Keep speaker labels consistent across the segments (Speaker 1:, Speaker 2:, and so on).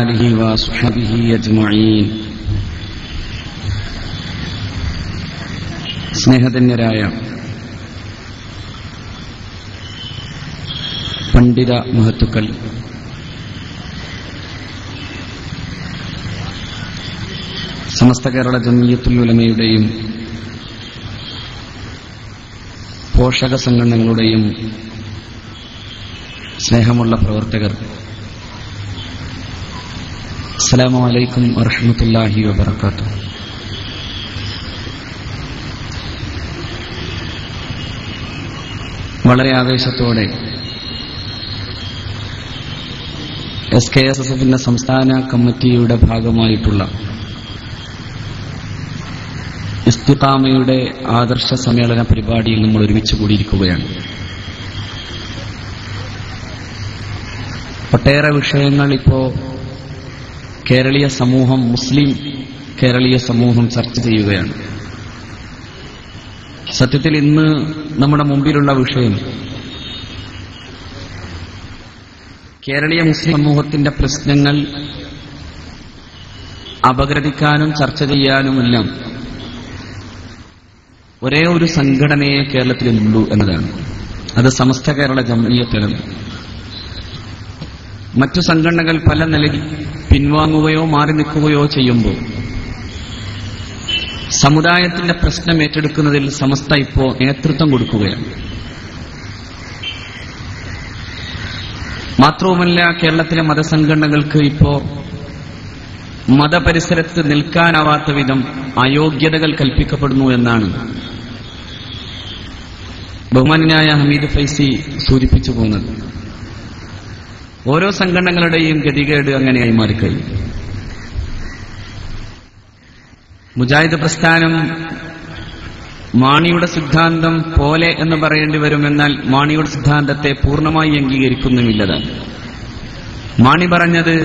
Speaker 1: ആലിഹി വസ്ഹബിഹി അജ്മഈൻ. സ്നേഹധന്യരായ പണ്ഡിത മഹത്തുക്കൾ, സമസ്ത കേരള ജംഇയ്യത്തുൽ ഉലമയുടെയും പോഷക സംഘടനകളുടെയും സ്നേഹമുള്ള പ്രവർത്തകർ, അസ്സലാമു അലൈക്കും വറഹ്മത്തുള്ളാഹി വബറകാതുഹു. വളരെ ആവേശത്തോടെ SKSSFന്റെ സംസ്ഥാന കമ്മിറ്റിയുടെ ഭാഗമായിട്ടുള്ള ഇസ്തിഖാമയുടെ ആദർശ സമ്മേളന പരിപാടിയിൽ നമ്മൾ ഒരുമിച്ച് കൂടിയിരിക്കുകയാണ്. ഒട്ടേറെ വിഷയങ്ങൾ ഇപ്പോൾ കേരളീയ സമൂഹം, മുസ്ലിം കേരളീയ സമൂഹം ചർച്ച ചെയ്യുകയാണ്. സത്യത്തിൽ ഇന്ന് നമ്മുടെ മുമ്പിലുള്ള വിഷയം കേരളീയ മുസ്ലിം സമൂഹത്തിന്റെ പ്രശ്നങ്ങൾ അപഗ്രഥിക്കാനും ചർച്ച ചെയ്യാനുമെല്ലാം ഒരേ ഒരു സംഘടനയെ കേരളത്തിലുള്ളൂ എന്നതാണ്. അത് സമസ്ത കേരള ജംഇയ്യത്തുൽ ഉലമ. മറ്റു സംഘടനകൾ പല നിലയിൽ പിൻവാങ്ങുകയോ മാറി നിൽക്കുകയോ ചെയ്യുമ്പോൾ സമുദായത്തിന്റെ പ്രശ്നം ഏറ്റെടുക്കുന്നതിൽ സമസ്ത ഇപ്പോൾ നേതൃത്വം കൊടുക്കുകയാണ്. മാത്രവുമല്ല, കേരളത്തിലെ മതസംഘടനകൾക്ക് ഇപ്പോൾ മതപരിസരത്ത് നിൽക്കാനാവാത്ത വിധം അയോഗ്യതകൾ കൽപ്പിക്കപ്പെടുന്നു എന്നാണ് ബഹുമാന്യനായ ഹമീദ് ഫൈസി സൂചിപ്പിച്ചു പോകുന്നത്. ഓരോ സംഘടനകളുടെയും ഗതികേട് അങ്ങനെയായി മാറിക്കഴിഞ്ഞു. മുജാഹിദ് പ്രസ്ഥാനം മാണിയുടെ സിദ്ധാന്തം പോലെ എന്ന് പറയേണ്ടി വരുമെന്നാൽ മാണിയുടെ സിദ്ധാന്തത്തെ പൂർണ്ണമായി അംഗീകരിക്കുന്നുമില്ലതാണ്. മാണി പറഞ്ഞത്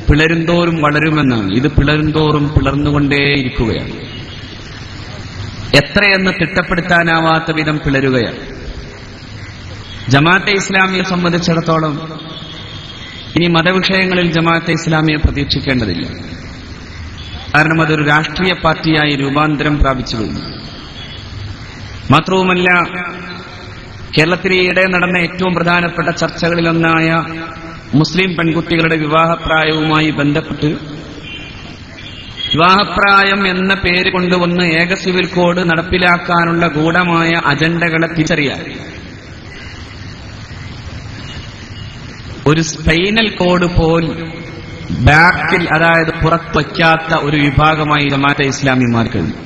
Speaker 1: പിളരുന്തോറും വളരുമെന്നാണ്. ഇത് പിളരുന്തോറും പിളർന്നുകൊണ്ടേയിരിക്കുകയാണ്. എത്രയെന്ന് തിട്ടപ്പെടുത്താനാവാത്ത വിധം പിളരുകയാണ്. ജമാഅത്തെ ഇസ്ലാമിയെ സംബന്ധിച്ചിടത്തോളം ഇനി മതവിഷയങ്ങളിൽ ജമാഅത്തെ ഇസ്ലാമിയെ പ്രതീക്ഷിക്കേണ്ടതില്ല. കാരണം അതൊരു രാഷ്ട്രീയ പാർട്ടിയായി രൂപാന്തരം പ്രാപിച്ചു കഴിഞ്ഞു. മാത്രവുമല്ല, കേരളത്തിലെ നടന്ന ഏറ്റവും പ്രധാനപ്പെട്ട ചർച്ചകളിലൊന്നായ മുസ്ലിം പെൺകുട്ടികളുടെ വിവാഹപ്രായവുമായി ബന്ധപ്പെട്ട് വിവാഹപ്രായം എന്ന പേര് കൊണ്ടുവന്ന് ഏക സിവിൽ കോഡ് നടപ്പിലാക്കാനുള്ള ഗൂഢമായ അജണ്ടകളെ തിരിച്ചറിയാൻ ഒരു സ്പൈനൽ കോഡ് പോൽ ബാക്കിൽ, അതായത് പുറത്ത് വയ്ക്കാത്ത ഒരു വിഭാഗമായി ജമാഅത്തെ ഇസ്ലാമി മാറിക്കഴിഞ്ഞു.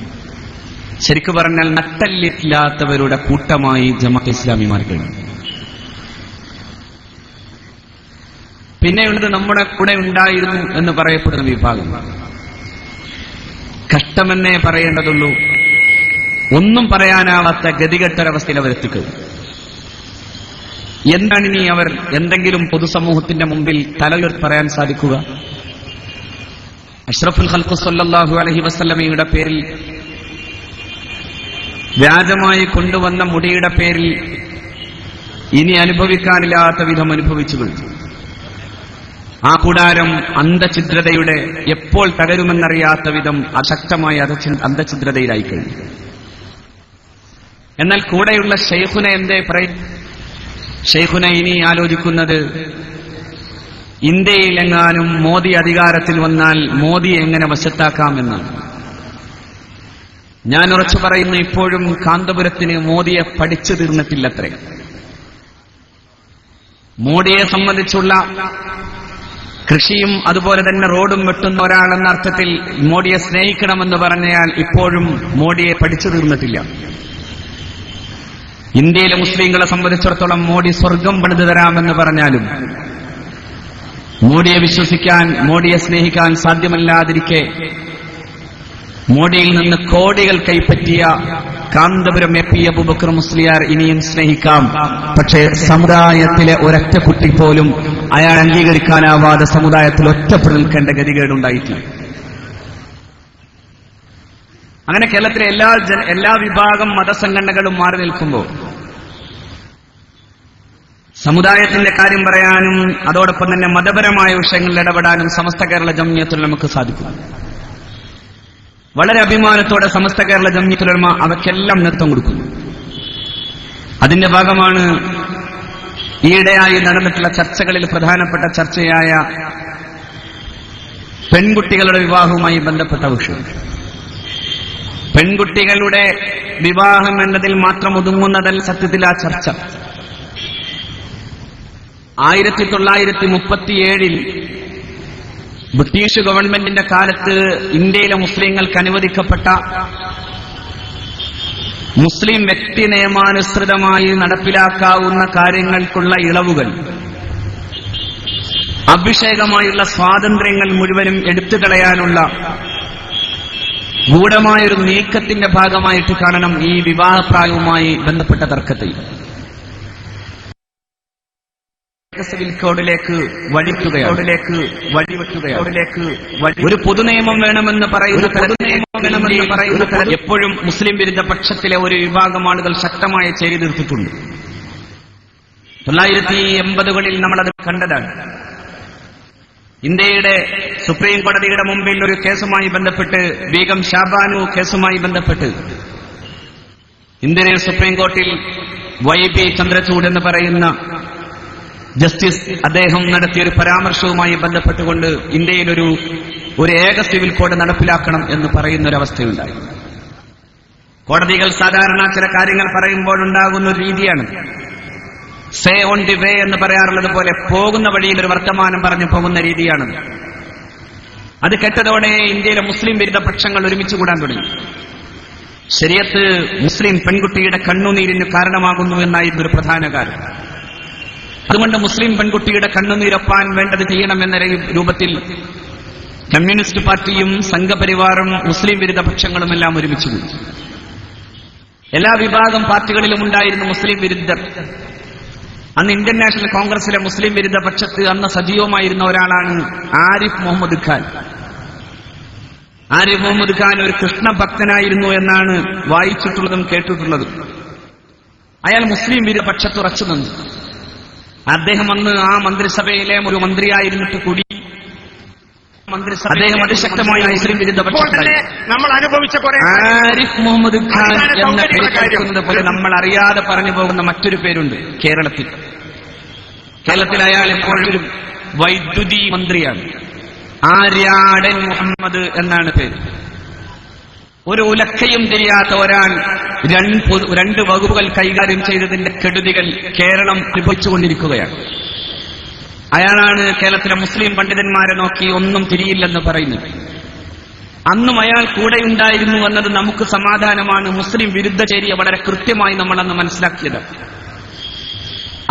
Speaker 1: ശരിക്കു പറഞ്ഞാൽ നട്ടല്ലില്ലാത്തവരുടെ കൂട്ടമായി ജമാഅത്തെ ഇസ്ലാമി മാറിക്കഴിഞ്ഞു. പിന്നെയുള്ളത് നമ്മുടെ കൂടെ ഉണ്ടായിരുന്നു എന്ന് പറയപ്പെടുന്ന വിഭാഗം. കഷ്ടമെന്നേ പറയേണ്ടതുള്ളൂ. ഒന്നും പറയാനാവാത്ത ഗതികെട്ടൊരവസ്ഥയിൽ അവരെത്തിക്കഴിഞ്ഞു. എന്താണ് ഇനി അവർ എന്തെങ്കിലും പൊതുസമൂഹത്തിന്റെ മുമ്പിൽ തലയുയർത്തി പറയാൻ സാധിക്കുക? അഷ്റഫുൽ ഖൽഖ് സ്വല്ലല്ലാഹു അലൈഹി വസല്ലമയുടെ പേരിൽ, വ്യാജമായി കൊണ്ടുവന്ന മുടിയുടെ പേരിൽ ഇനി അനുഭവിക്കാനില്ലാത്ത വിധം അനുഭവിച്ചു കഴിഞ്ഞു. ആ കൂടാരം അന്ധഛിദ്രതയുടെ എപ്പോൾ തകരുമെന്നറിയാത്ത വിധം അശക്തമായ അന്ധഛിദ്രതയിലായി കഴിഞ്ഞു. എന്നാൽ കൂടെയുള്ള ശൈഖുന എന്തേ പറയും? ശൈഖുന ഇനി ആലോചിക്കുന്നത് ഇന്ത്യയിലെങ്ങാനും മോദി അധികാരത്തിൽ വന്നാൽ മോദിയെ എങ്ങനെ വശത്താക്കാമെന്നാണ്. ഞാൻ ഉറച്ചു പറയുന്നു, ഇപ്പോഴും കാന്തപുരത്തിന് മോദിയെ പഠിച്ചു തീർന്നിട്ടില്ലത്രേ. മോഡിയെ സംബന്ധിച്ചുള്ള കൃഷിയും അതുപോലെ തന്നെ റോഡും വെട്ടുന്ന ഒരാളെന്ന അർത്ഥത്തിൽ മോഡിയെ സ്നേഹിക്കണമെന്ന് പറഞ്ഞാൽ ഇപ്പോഴും മോഡിയെ പഠിച്ചു തീർന്നിട്ടില്ല. ഇന്ത്യയിലെ മുസ്ലിങ്ങളെ സംബന്ധിച്ചിടത്തോളം മോഡി സ്വർഗം പണിതു തരാമെന്ന് പറഞ്ഞാലും മോഡിയെ വിശ്വസിക്കാൻ, മോഡിയെ സ്നേഹിക്കാൻ സാധ്യമല്ലാതിരിക്കെ മോഡിയിൽ നിന്ന് കോടികൾ കൈപ്പറ്റിയ കാന്തപുരം MP അബൂബക്കർ മുസ്ലിയാർ ഇനിയും സ്നേഹിക്കാം. പക്ഷേ സമുദായത്തിലെ ഒരൊറ്റ കുട്ടി പോലും അയാൾ അംഗീകരിക്കാനാവാതെ സമുദായത്തിൽ ഒറ്റപ്പെട്ടു നിൽക്കേണ്ട ഗതികേടുണ്ടായിട്ടില്ല. അങ്ങനെ കേരളത്തിലെ എല്ലാ വിഭാഗം മതസംഘടനകളും മാറി നിൽക്കുമ്പോൾ സമുദായത്തിന്റെ കാര്യം പറയാനും അതോടൊപ്പം തന്നെ മതപരമായ വിഷയങ്ങളിൽ ഇടപെടാനും സമസ്ത കേരള ജംഇയ്യത്തുൽ ഉലമക്ക് സാധിക്കും. വളരെ അഭിമാനത്തോടെ സമസ്ത കേരള ജംഇയ്യത്തുൽ ഉലമ അവയ്ക്കെല്ലാം നേതൃത്വം കൊടുക്കുന്നു. അതിന്റെ ഭാഗമാണ് ഈയിടെയായി നടന്നിട്ടുള്ള ചർച്ചകളിൽ പ്രധാനപ്പെട്ട ചർച്ചയായ പെൺകുട്ടികളുടെ വിവാഹവുമായി ബന്ധപ്പെട്ട വിഷയം. പെൺകുട്ടികളുടെ വിവാഹം എന്നതിൽ മാത്രം ഒതുങ്ങുന്നതല്ല സത്യത്തിൽ ആ ചർച്ച. 1937 ബ്രിട്ടീഷ് ഗവൺമെന്റിന്റെ കാലത്ത് ഇന്ത്യയിലെ മുസ്ലിങ്ങൾക്ക് അനുവദിക്കപ്പെട്ട മുസ്ലിം വ്യക്തി നിയമാനുസൃതമായി നടപ്പിലാക്കാവുന്ന കാര്യങ്ങൾക്കുള്ള ഇളവുകൾ, അഭിഷേകമായുള്ള സ്വാതന്ത്ര്യങ്ങൾ മുഴുവനും എടുത്തുകളയാനുള്ള ഗൂഢമായൊരു നീക്കത്തിന്റെ ഭാഗമായിട്ട് കാണണം ഈ വിവാഹപ്രായവുമായി ബന്ധപ്പെട്ട തർക്കത്തിൽ. സിവിൽ കോഡിലേക്ക് ഒരു പൊതുനിയമം വേണമെന്ന് പറയുന്ന എപ്പോഴും മുസ്ലിം വിരുദ്ധ പക്ഷത്തിലെ ഒരു വിഭാഗം ആളുകൾ ശക്തമായി ചേരി നിർത്തിയിട്ടുണ്ട്. 1980കളിൽ നമ്മളത് കണ്ടതാണ്. ഇന്ത്യയുടെ സുപ്രീം കോടതിയുടെ മുമ്പിൽ ഒരു കേസുമായി ബന്ധപ്പെട്ട്, ബീഗം ഷാബാനു കേസുമായി ബന്ധപ്പെട്ട് ഇന്ത്യൻ സുപ്രീം കോർട്ടിൽ YB ചന്ദ്രചൂഡ് എന്ന് പറയുന്ന ജസ്റ്റിസ് അദ്ദേഹം നടത്തിയൊരു പരാമർശവുമായി ബന്ധപ്പെട്ടുകൊണ്ട് ഇന്ത്യയിൽ ഒരു ഏക സിവിൽ കോഡ് നടപ്പിലാക്കണം എന്ന് പറയുന്നൊരവസ്ഥയുണ്ടായി. കോടതികൾ സാധാരണ ചില കാര്യങ്ങൾ പറയുമ്പോഴുണ്ടാകുന്ന ഒരു രീതിയാണ് സേ ഓൺ ദി വേ എന്ന് പറയാറുള്ളത് പോലെ പോകുന്ന വഴിയിൽ ഒരു വർത്തമാനം പറഞ്ഞു പോകുന്ന രീതിയാണ്. അത് കേട്ടതോടെ ഇന്ത്യയിലെ മുസ്ലിം വിരുദ്ധ പക്ഷങ്ങൾ ഒരുമിച്ച് കൂടാൻ തുടങ്ങി. ശരീഅത്ത് മുസ്ലിം പെൺകുട്ടിയുടെ കണ്ണുനീരിന് കാരണമാകുന്നു എന്നായിരുന്നു ഒരു പ്രധാന കാര്യം. അതുകൊണ്ട് മുസ്ലിം പെൺകുട്ടിയുടെ കണ്ണുനീരൊപ്പാൻ വേണ്ടത് ചെയ്യണമെന്ന രൂപത്തിൽ കമ്മ്യൂണിസ്റ്റ് പാർട്ടിയും സംഘപരിവാറും മുസ്ലിം വിരുദ്ധ പക്ഷങ്ങളുമെല്ലാം ഒരുമിച്ച് കൂടി. എല്ലാ വിഭാഗം പാർട്ടികളിലും ഉണ്ടായിരുന്ന മുസ്ലിം വിരുദ്ധർ. അന്ന് ഇന്ത്യൻ നാഷണൽ കോൺഗ്രസിലെ മുസ്ലിം വിരുദ്ധ പക്ഷത്ത് അന്ന് സജീവമായിരുന്ന ഒരാളാണ് ആരിഫ് മുഹമ്മദ് ഖാൻ. ആരിഫ് മുഹമ്മദ് ഖാൻ ഒരു കൃഷ്ണഭക്തനായിരുന്നു എന്നാണ് വായിച്ചിട്ടുള്ളതും കേട്ടിട്ടുള്ളതും. അയാൾ മുസ്ലിം വിരുദ്ധ പക്ഷത്തുറച്ചു നിന്നു. അദ്ദേഹം അന്ന് ആ മന്ത്രിസഭയിലെ ഒരു മന്ത്രിയായിരുന്നിട്ട് കൂടി അദ്ദേഹം അതിശക്തമായി മുസ്ലിം വിരുദ്ധ പക്ഷത്തുണ്ടായി. ആരിഫ് മുഹമ്മദ് ഖാൻ എന്ന പേര് കേൾക്കുന്നത് പോലെ നമ്മൾ അറിയാതെ പറഞ്ഞു പോകുന്ന മറ്റൊരു പേരുണ്ട് കേരളത്തിൽ. അയാൾ എപ്പോഴും വൈദ്യുതി മന്ത്രിയാണ്. ആര്യാടൻ മുഹമ്മദ് എന്നാണ് പേര്. ഒരു ഉലക്കയും തിരിയാത്ത ഒരാൾ രണ്ട് വകുപ്പുകൾ കൈകാര്യം ചെയ്തതിന്റെ കെടുതികൾ കേരളം അനുഭവിച്ചുകൊണ്ടിരിക്കുകയാണ്. അയാളാണ് കേരളത്തിലെ മുസ്ലിം പണ്ഡിതന്മാരെ നോക്കി ഒന്നും തിരിയില്ലെന്ന് പറയുന്നത്. അന്നും അയാൾ കൂടെയുണ്ടായിരുന്നു എന്നത് നമുക്ക് സമാധാനമാണ്. മുസ്ലിം വിരുദ്ധ ചേരിയെ വളരെ കൃത്യമായി നമ്മളന്ന് മനസ്സിലാക്കിയത്.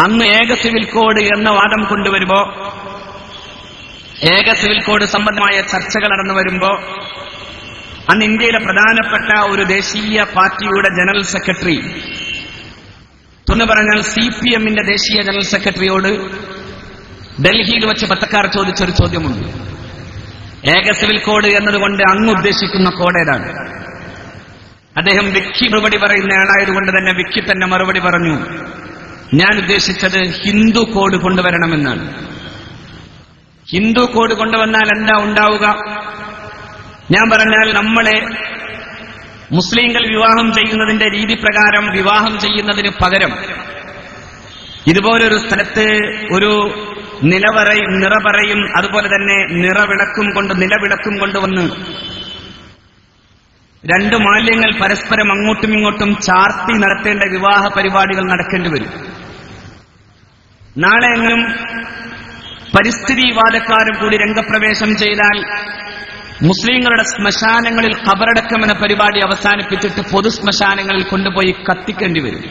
Speaker 1: അന്ന് ഏക സിവിൽ കോഡ് എന്ന വാദം കൊണ്ടുവരുമ്പോ, ഏക സിവിൽ കോഡ് സംബന്ധമായ ചർച്ചകൾ നടന്നു വരുമ്പോ, അന്ന് ഇന്ത്യയിലെ പ്രധാനപ്പെട്ട ഒരു ദേശീയ പാർട്ടിയുടെ ജനറൽ സെക്രട്ടറി, തുറന്നു പറഞ്ഞാൽ CPM-ന്റെ ദേശീയ ജനറൽ സെക്രട്ടറിയോട് ഡൽഹിയിൽ വെച്ച് പത്രക്കാർ ചോദിച്ചൊരു ചോദ്യമുണ്ട്. ഏക സിവിൽ കോഡ് എന്നതുകൊണ്ട് അങ്ങ് ഉദ്ദേശിക്കുന്ന കോഡ് ഏതാണ്? അദ്ദേഹം വിക്കി മറുപടി പറയുന്ന ആളായതുകൊണ്ട് തന്നെ വിക്കി തന്നെ മറുപടി പറഞ്ഞു, ഞാൻ ഉദ്ദേശിച്ചത് ഹിന്ദു കോഡ് കൊണ്ടുവരണമെന്നാണ്. ഹിന്ദു കോഡ് കൊണ്ടുവന്നാൽ എന്താ ഉണ്ടാവുക? ഞാൻ പറഞ്ഞാൽ നമ്മളെ മുസ്ലിങ്ങൾ വിവാഹം ചെയ്യുന്നതിന്റെ രീതി പ്രകാരം വിവാഹം ചെയ്യുന്നതിന് പകരം ഇതുപോലൊരു സ്ഥലത്ത് ഒരു നിറപറയും അതുപോലെ തന്നെ നിലവിളക്കും കൊണ്ടുവന്ന് രണ്ട് മാലിന്യങ്ങൾ പരസ്പരം അങ്ങോട്ടും ഇങ്ങോട്ടും ചാർത്തി നടത്തേണ്ട വിവാഹ പരിപാടികൾ നടക്കേണ്ടി വരും. നാളെ എങ്ങും പരിസ്ഥിതിവാദക്കാരും കൂടി രംഗപ്രവേശം ചെയ്താൽ മുസ്ലിങ്ങളുടെ ശ്മശാനങ്ങളിൽ ഖബറടക്കമെന്ന പരിപാടി അവസാനിപ്പിച്ചിട്ട് പൊതു ശ്മശാനങ്ങളിൽ കൊണ്ടുപോയി കത്തിക്കേണ്ടി വരും.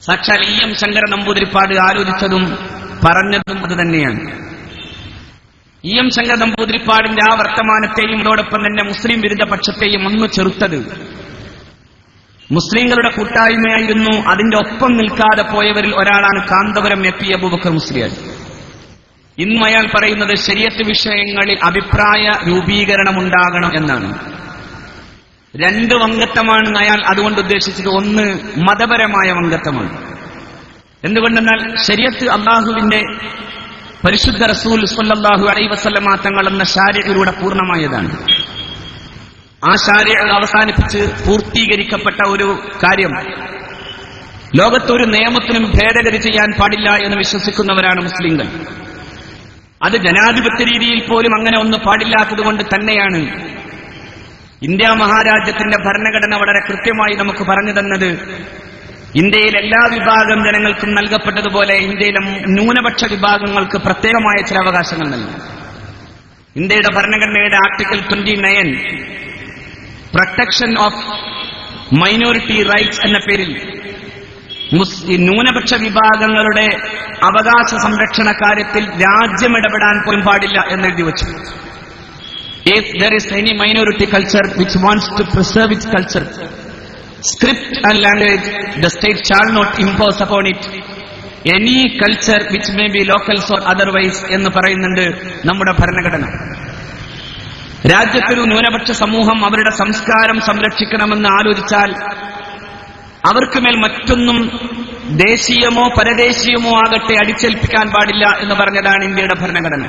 Speaker 1: സാക്ഷാൽ EM ശങ്കര നമ്പൂതിരിപ്പാട് ആലോചിച്ചതും പറഞ്ഞതും അത് തന്നെയാണ്. EM ശങ്കര നമ്പൂതിരിപ്പാടിന്റെ ആ വർത്തമാനത്തെയും അതോടൊപ്പം തന്നെ മുസ്ലിം വിരുദ്ധ പക്ഷത്തെയും ഒന്ന് ചെറുത്തത് മുസ്ലിങ്ങളുടെ കൂട്ടായ്മയായിരുന്നു. അതിന്റെ ഒപ്പം നിൽക്കാതെ പോയവരിൽ ഒരാളാണ് കാന്തപുരം FP അബൂബക്കർ മുസ്ലിയാർ. ഇന്നും അയാൾ പറയുന്നത് ശരീഅത്ത് വിഷയങ്ങളിൽ അഭിപ്രായ രൂപീകരണമുണ്ടാകണം എന്നാണ്. രണ്ട് വംഗത്വമാണ് അയാൾ അതുകൊണ്ട് ഉദ്ദേശിച്ചത്. ഒന്ന് മതപരമായ വംഗത്വമാണ്, എന്തുകൊണ്ടെന്നാൽ ശരീഅത്ത് അല്ലാഹുവിന്റെ പരിശുദ്ധ റസൂൽ സ്വല്ലല്ലാഹു അലൈഹി വസല്ലമ തങ്ങൾ എന്ന ശരീഅത്തിലൂടെ പൂർണ്ണമായതാണ്. ആ ശരീഅത്ത് അവസാനിപ്പിച്ച് പൂർത്തീകരിക്കപ്പെട്ട ഒരു കാര്യം, ലോകത്തൊരു നിയമത്തിനും ഭേദഗതി ചെയ്യാൻ പാടില്ല എന്ന് വിശ്വസിക്കുന്നവരാണ് മുസ്ലിങ്ങൾ. അത് ജനാധിപത്യ രീതിയിൽ പോലും അങ്ങനെ ഒന്ന് പാടില്ലാത്തതുകൊണ്ട് തന്നെയാണ് ഇന്ത്യ മഹാരാജ്യത്തിന്റെ ഭരണഘടന വളരെ കൃത്യമായി നമുക്ക് പറഞ്ഞു തന്നത് ഇന്ത്യയിലെ എല്ലാ വിഭാഗം ജനങ്ങൾക്കും നൽകപ്പെട്ടതുപോലെ ഇന്ത്യയിലെ ന്യൂനപക്ഷ വിഭാഗങ്ങൾക്ക് പ്രത്യേകമായ ചില അവകാശങ്ങൾ നൽകി. ഇന്ത്യയുടെ ഭരണഘടനയുടെ article 29 protection of minority rights എന്ന പേരിൽ ന്യൂനപക്ഷ വിഭാഗങ്ങളുടെ അവകാശ സംരക്ഷണ കാര്യത്തിൽ രാജ്യം ഇടപെടാൻ പോലും പാടില്ല എന്നെഴുതി വച്ചു. If there is any minority culture which wants to preserve its culture, script and language, the state shall not impose upon it any culture which may be locals or otherwise എന്ന് പറയുന്നുണ്ട് നമ്മുടെ ഭരണഘടന. രാജ്യത്തൊരു ന്യൂനപക്ഷ സമൂഹം അവരുടെ സംസ്കാരം സംരക്ഷിക്കണമെന്ന് ആലോചിച്ചാൽ അവർക്ക് മേൽ മറ്റൊന്നും ദേശീയമോ പരദേശീയമോ ആകട്ടെ അടിച്ചേൽപ്പിക്കാൻ പാടില്ല എന്ന് പറഞ്ഞതാണ് ഇന്ത്യയുടെ ഭരണഘടന.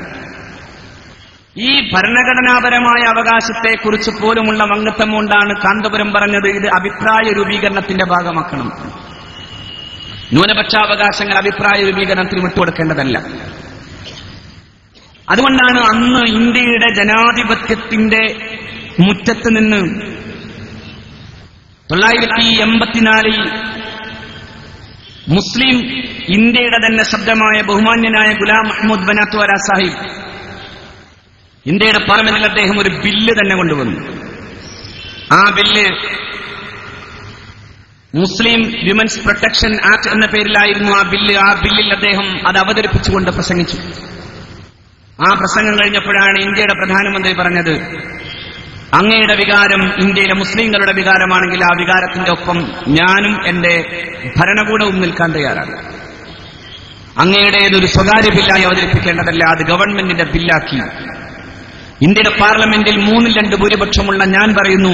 Speaker 1: ഈ ഭരണഘടനാപരമായ അവകാശത്തെക്കുറിച്ച് പോലുമുള്ള വങ്കുത്തം കൊണ്ടാണ് കാന്തപുരം പറഞ്ഞത് ഇത് അഭിപ്രായ രൂപീകരണത്തിന്റെ ഭാഗമാക്കണം. ന്യൂനപക്ഷാവകാശങ്ങൾ അഭിപ്രായ രൂപീകരണത്തിന് വിട്ടുകൊടുക്കേണ്ടതല്ല. അതുകൊണ്ടാണ് അന്ന് ഇന്ത്യയുടെ ജനാധിപത്യത്തിന്റെ മുറ്റത്ത് നിന്ന് 1984 മുസ്ലിം ഇന്ത്യയുടെ തന്നെ ശബ്ദമായ ബഹുമാന്യനായ ഗുലാം അഹമ്മദ് ബനാത്വാല സാഹിബ് ഇന്ത്യയുടെ പാർലമെന്റിൽ അദ്ദേഹം ഒരു ബില്ല് തന്നെ കൊണ്ടുവന്നു. ആ ബില്ല് മുസ്ലിം വിമൻസ് പ്രൊട്ടക്ഷൻ ആക്ട് എന്ന പേരിലായിരുന്നു ആ ബില്ല്. ആ ബില്ലിൽ അദ്ദേഹം അത് അവതരിപ്പിച്ചുകൊണ്ട് പ്രസംഗിച്ചു. ആ പ്രസംഗം കഴിഞ്ഞപ്പോഴാണ് ഇന്ത്യയുടെ പ്രധാനമന്ത്രി പറഞ്ഞത്, അങ്ങയുടെ വികാരം ഇന്ത്യയിലെ മുസ്ലിങ്ങളുടെ വികാരമാണെങ്കിൽ ആ വികാരത്തിന്റെ ഒപ്പം ഞാനും എന്റെ ഭരണകൂടവും നിൽക്കാൻ തയ്യാറാണ്. അങ്ങയുടേതൊരു സ്വകാര്യ ബില്ലായി അവതരിപ്പിക്കേണ്ടതല്ല, അത് ഗവൺമെന്റിന്റെ ബില്ലാക്കി ഇന്ത്യയുടെ പാർലമെന്റിൽ 3/2 ഭൂരിപക്ഷമുള്ള ഞാൻ പറയുന്നു,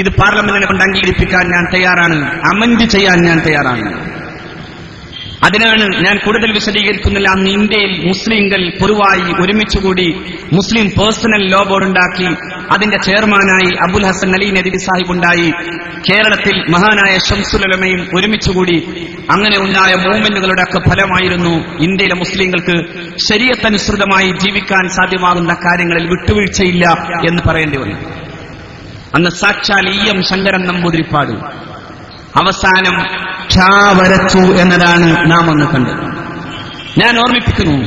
Speaker 1: ഇത് പാർലമെന്റിനെ കൊണ്ട് അംഗീകരിപ്പിക്കാൻ ഞാൻ തയ്യാറാണ്, അമെൻഡ് ചെയ്യാൻ ഞാൻ തയ്യാറാണ്. അതിനാണ് ഞാൻ കൂടുതൽ വിശദീകരിക്കുന്നില്ല. അന്ന് ഇന്ത്യയിൽ മുസ്ലിങ്ങൾ പൊതുവായി ഒരുമിച്ചുകൂടി മുസ്ലിം പേഴ്സണൽ ലോ ബോർഡ് ഉണ്ടാക്കി. അതിന്റെ ചെയർമാനായി അബുൽ ഹസൻ അലി നദവി സാഹിബ് ഉണ്ടായി. കേരളത്തിൽ മഹാനായ ശംസുൽ ഉലമയും ഒരുമിച്ചുകൂടി. അങ്ങനെ ഉണ്ടായ മൂവ്മെന്റുകളുടെ ഒക്കെ ഫലമായിരുന്നു ഇന്ത്യയിലെ മുസ്ലിങ്ങൾക്ക് ശരീഅത്തനുസൃതമായി ജീവിക്കാൻ സാധ്യമാകുന്ന കാര്യങ്ങളിൽ വിട്ടുവീഴ്ചയില്ല എന്ന് പറയേണ്ടി വന്നു. അന്ന് സാക്ഷാൽ EM ശങ്കരൻ നമ്പൂതിരിപ്പാട് അവസാനം വരച്ചു എന്നതാണ് നാം ഒന്ന് കണ്ടത്. ഞാൻ ഓർമ്മിപ്പിക്കുന്നു,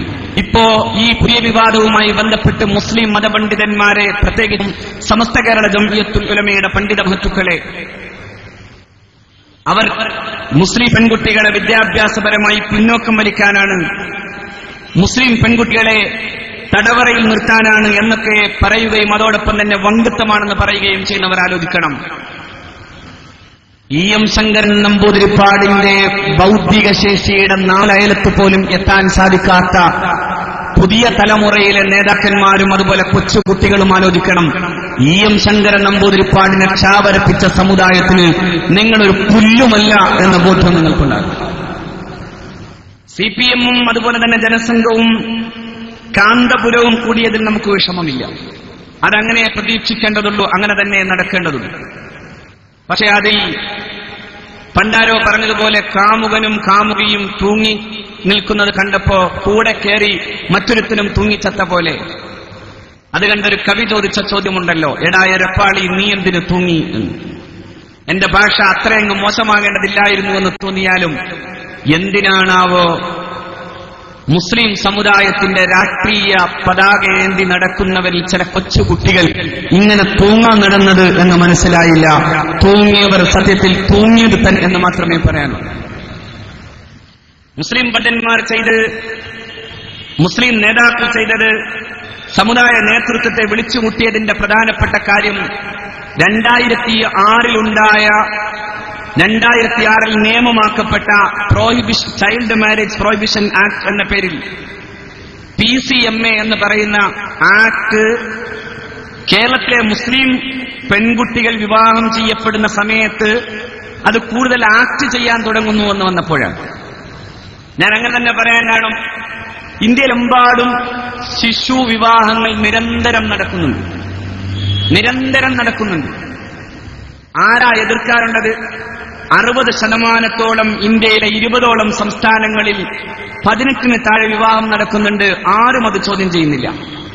Speaker 1: ഇപ്പോ ഈ പുതിയ വിവാദവുമായി ബന്ധപ്പെട്ട് മുസ്ലിം മതപണ്ഡിതന്മാരെ, പ്രത്യേകിച്ചും സമസ്ത കേരള ജംഇയ്യത്തുൽ ഉലമയുടെ പണ്ഡിത മഹത്തുക്കളെ, അവർ മുസ്ലിം പെൺകുട്ടികളെ വിദ്യാഭ്യാസപരമായി പിന്നോക്കം വലിക്കാനാണ്, മുസ്ലിം പെൺകുട്ടികളെ തടവറയിൽ നിർത്താനാണ് എന്നൊക്കെ പറയുകയും അതോടൊപ്പം തന്നെ വങ്കുത്തമാണെന്ന് പറയുകയും ചെയ്യുന്നവർ ആലോചിക്കണം. EM ശങ്കരൻ നമ്പൂതിരിപ്പാടിന്റെ ബൗദ്ധിക ശേഷിയുടെ 4 അയലത്ത് പോലും എത്താൻ സാധിക്കാത്ത പുതിയ തലമുറയിലെ നേതാക്കന്മാരും അതുപോലെ കൊച്ചുകുട്ടികളും ആലോചിക്കണം. EM ശങ്കരൻ നമ്പൂതിരിപ്പാടിനെ ക്ഷാവരപ്പിച്ച സമുദായത്തിന് നിങ്ങളൊരു പുല്ലുമല്ല എന്ന ബോധ്യം നിങ്ങൾക്കുണ്ടാകും. CPM-ഉം അതുപോലെ തന്നെ ജനസംഘവും കാന്തപുരവും കൂടിയതിൽ നമുക്ക് വിഷമമില്ല. അതങ്ങനെ പ്രതീക്ഷിക്കേണ്ടതുള്ളൂ, അങ്ങനെ തന്നെ നടക്കേണ്ടതുള്ളൂ. പക്ഷെ അതിൽ പണ്ടാരോ പറഞ്ഞതുപോലെ കാമുകനും കാമുകിയും തൂങ്ങി നിൽക്കുന്നത് കണ്ടപ്പോ കൂടെ കയറി മറ്റൊരുത്തിനും തൂങ്ങിച്ചത്ത പോലെ. അത് കണ്ടൊരു കവി ചോദിച്ച ചോദ്യമുണ്ടല്ലോ, എടാ എരപ്പാളി നീ എന്തിനു തൂങ്ങി എന്ന്. എന്റെ ഭാഷ അത്രയങ്ങ് മോശമാകേണ്ടതില്ലായിരുന്നു എന്ന് തോന്നിയാലും എന്തിനാണാവോ മുസ്ലിം സമുദായത്തിന്റെ രാഷ്ട്രീയ പതാകയേന്തി നടക്കുന്നവരിൽ ചില കൊച്ചുകുട്ടികൾ ഇങ്ങനെ തൂങ്ങാൻ നടന്നത് എന്ന് മനസ്സിലായില്ല. തൂങ്ങിയവർ സത്യത്തിൽ തൂങ്ങിയത് തന്നെ എന്ന് മാത്രമേ പറയാനുള്ളൂ. മുസ്ലിം പണ്ഡിതന്മാർ ചെയ്ത്, മുസ്ലിം നേതാക്കൾ ചെയ്തത്, സമുദായ നേതൃത്വത്തെ വിളിച്ചുമുട്ടിയതിന്റെ പ്രധാനപ്പെട്ട കാര്യം 2006 നിയമമാക്കപ്പെട്ട ചൈൽഡ് മാരേജ് പ്രോഹിബിഷൻ ആക്ട് എന്ന പേരിൽ PCMA എന്ന് പറയുന്ന ആക്ട് കേരളത്തിലെ മുസ്ലിം പെൺകുട്ടികൾ വിവാഹം ചെയ്യപ്പെടുന്ന സമയത്ത് അത് കൂടുതൽ ആക്ട് ചെയ്യാൻ തുടങ്ങുന്നു എന്ന് വന്നപ്പോഴാണ്. ഞാൻ അങ്ങനെ തന്നെ പറയാൻ കാരണം ഇന്ത്യയിലെമ്പാടും ശിശു വിവാഹങ്ങൾ നിരന്തരം നടക്കുന്നുണ്ട്. ആരാ എതിർക്കാറുള്ളത്? 60% ഇന്ത്യയിലെ 20ഓളം സംസ്ഥാനങ്ങളിൽ 18 താഴെ വിവാഹം നടക്കുന്നുണ്ട്. ആരും അത് ചോദ്യം ചെയ്യുന്നില്ല.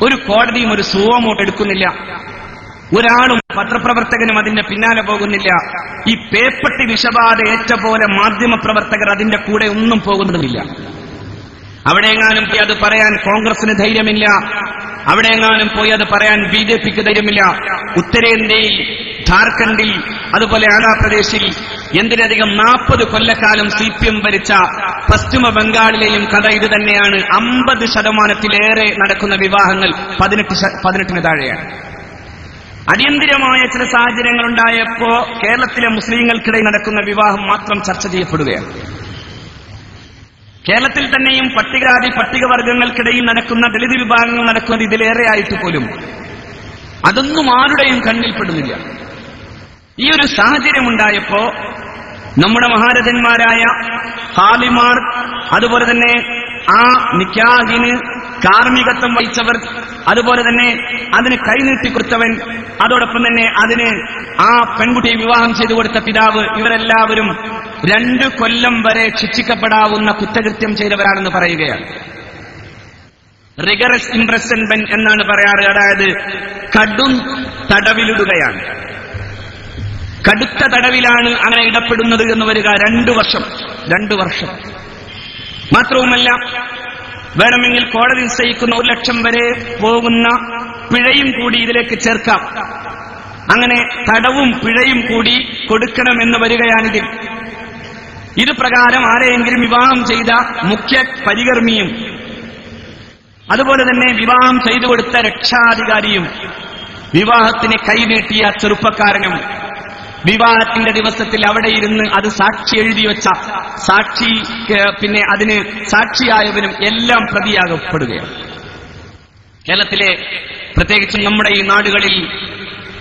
Speaker 1: ഒരു കോടതിയും ഒരു സുവമോട്ട് എടുക്കുന്നില്ല. ഒരാളും പത്രപ്രവർത്തകനും അതിന്റെ പിന്നാലെ പോകുന്നില്ല. ഈ പേപ്പട്ടി വിഷബാധ ഏറ്റ പോലെ മാധ്യമപ്രവർത്തകർ അതിന്റെ കൂടെ ഒന്നും പോകുന്നതുമില്ല. അവിടെയെങ്ങാനും പോയി അത് പറയാൻ കോൺഗ്രസിന് ധൈര്യമില്ല, അവിടെയെങ്ങാനും പോയി അത് പറയാൻ BJPക്ക് ധൈര്യമില്ല. ഉത്തരേന്ത്യയിൽ, ഝാർഖണ്ഡിൽ, അതുപോലെ ആന്ധ്രാപ്രദേശിൽ എന്തിനധികം 40 കൊല്ലക്കാലം CPM ഭരിച്ച പശ്ചിമ ബംഗാളിലെയും കഥ ഇത് തന്നെയാണ്. 50%-ലേറെ നടക്കുന്ന വിവാഹങ്ങൾ 18 താഴെയാണ്. അടിയന്തിരമായ ചില സാഹചര്യങ്ങൾ ഉണ്ടായപ്പോ കേരളത്തിലെ മുസ്ലിങ്ങൾക്കിടയിൽ നടക്കുന്ന വിവാഹം മാത്രം ചർച്ച ചെയ്യപ്പെടുകയാണ്. കേരളത്തിൽ തന്നെയും പട്ടികജാതി പട്ടികവർഗങ്ങൾക്കിടയിൽ നടക്കുന്ന ദളിത് വിഭാഗങ്ങൾ നടക്കുന്നത് ഇതിലേറെ ആയിട്ട് പോലും അതൊന്നും ആരുടെയും കണ്ണിൽപ്പെടുന്നില്ല. ഈ ഒരു സാഹചര്യം ഉണ്ടായപ്പോ നമ്മുടെ മഹാരഥന്മാരായ ഹാലിമാർ, അതുപോലെ തന്നെ ആ നിക്കാഹിന് കാർമ്മികത്വം വഹിച്ചവർ, അതുപോലെ തന്നെ അതിന് കൈനീട്ടിക്കൊടുത്തവൻ, അതോടൊപ്പം തന്നെ അതിന് ആ പെൺകുട്ടിയെ വിവാഹം ചെയ്തു കൊടുത്ത പിതാവ്, ഇവരെല്ലാവരും 2 കൊല്ലം വരെ ശിക്ഷിക്കപ്പെടാവുന്ന കുറ്റകൃത്യം ചെയ്തവരാണെന്ന് പറയുകയാണ്. റിഗറസ് ഇംപ്രസൺമെന്റ് എന്നാണ് പറയാറ്. അതായത് കടും തടവിലിടുകയാണ്. കടുത്ത തടവിലാണ് അങ്ങനെ ഇടപെടുന്നത് എന്ന് വരിക. 2 വർഷം. മാത്രവുമല്ല, വേണമെങ്കിൽ കോടതി നിശ്ചയിക്കുന്ന 1 ലക്ഷം വരെ പോകുന്ന പിഴയും കൂടി ഇതിലേക്ക് ചേർക്കാം. അങ്ങനെ തടവും പിഴയും കൂടി കൊടുക്കണമെന്ന് വരികയാണിതിൽ. ഇത് പ്രകാരം ആരെയെങ്കിലും വിവാഹം ചെയ്ത മുഖ്യ പരികർമ്മിയും, അതുപോലെ തന്നെ വിവാഹം ചെയ്തു കൊടുത്ത രക്ഷാധികാരിയും, വിവാഹത്തിന് കൈനീട്ടിയ ചെറുപ്പക്കാരനും, വിവാഹത്തിന്റെ ദിവസത്തിൽ അവിടെ ഇരുന്ന് അത് സാക്ഷി എഴുതി വെച്ച സാക്ഷി, പിന്നെ അതിന് സാക്ഷിയായവനും എല്ലാം പ്രതിയാകപ്പെടുകയാണ്. കേരളത്തിലെ, പ്രത്യേകിച്ചും നമ്മുടെ ഈ നാടുകളിൽ